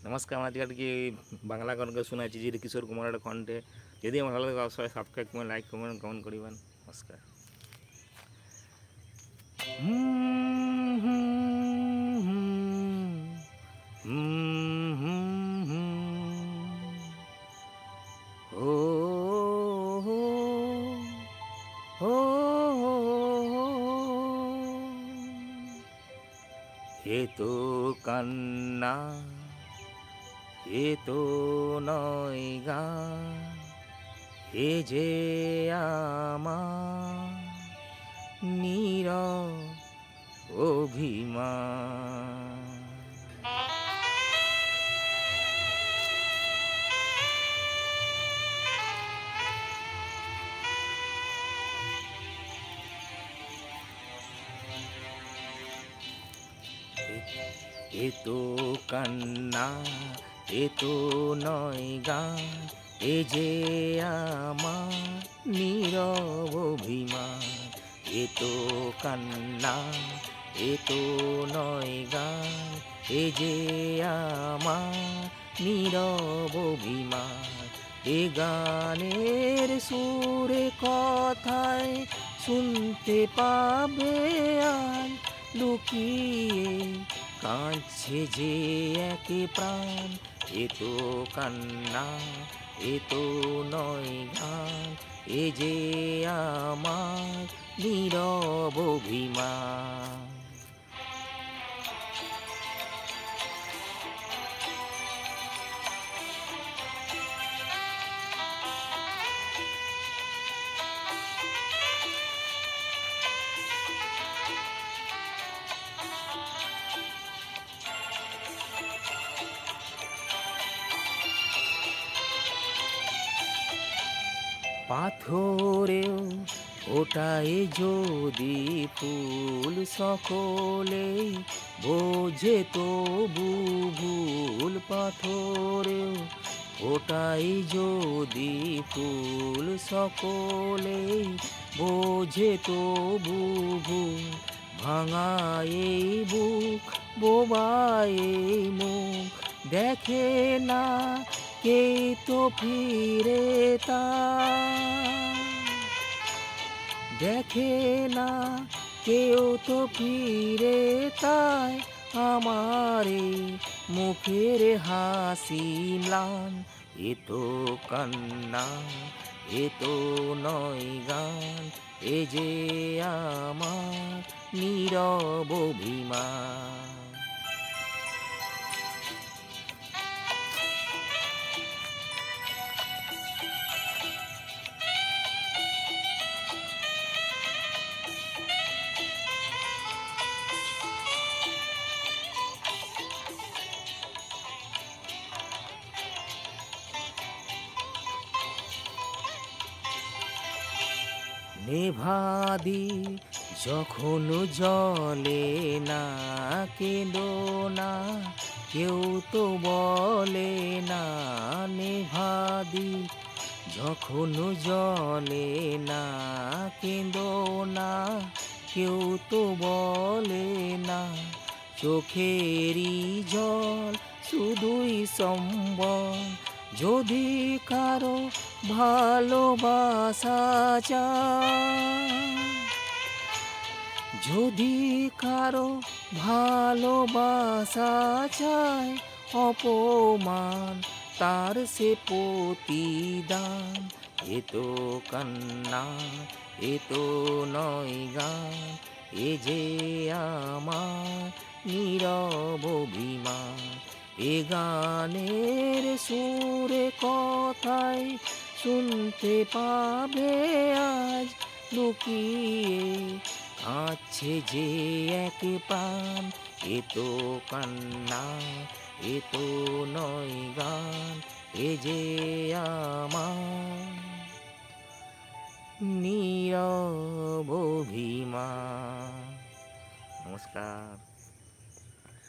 নমস্কার, আমার আজকে আর কি বাংলা গান শোনাচ্ছি যে কিশোর কুমারের কণ্ঠে। যদি আমার ভালো লাগে অবশ্যই সাবস্ক্রাইব করবেন, লাইক করবেন, কমেন্ট করবেন। নমস্কার। হুম হুম হুম হুম হুম হুম ও হো হো এ তো কান্না, এ তো নয় গান, এ যে আমার নীরব অভিমান। এ তো কান্না, এ তো নয় গান, এ যে আমার নীরব অভিমান। এ তো কান্না, এ তো নয় গান, এ যে আমার নীরব অভিমান। এ গানের সুরে কথায় শুনতে পাবে আজ লুকিয়ে কাঁদছে যে এক প্রাণ। এ তো কান্না, এ তো নয় গান, এ যে আমার নীরব অভিমান। পাথরেও ওটাই যদি ফুল, সকলে বোঝে তবু ভুল। পাথরেও ওটাই যদি ফুল, সকলে বোঝে তবু ভুল। ভাঙায় এই বুক, বোবায় এই মুখ, দেখে না কে তো ফিরে তা, দেখে না কেউ তো ফিরে তাই আমারে মুখের হাসি ম্লান। এ তো কান্না, এ তো নয় গান, এ যে আমার নীরব অভিমান। নেভাদি যখন জলে না, কেঁদো না কেউ তো বলে না। নেভাদি যখন জলে না, কেঁদো না কেউ তো বলে না। চোখেরই জল শুধুই সম্বল, যদি কারো ভালোবাসা চায়, যদি কারো ভালোবাসা চায়, অপমান তার সে প্রতিদান। এ তো কান্না, এ তো নয় গান, এ যে আমার নীরব অভিমান। এ গানের সুরে কথায় শুনতে পাবে আজ লুকিয়ে কাছে যে এক প্রাণ। এ তো কান্না, এ তো নয় গান, এ যে আমার নীরব অভিমান। নমস্কার।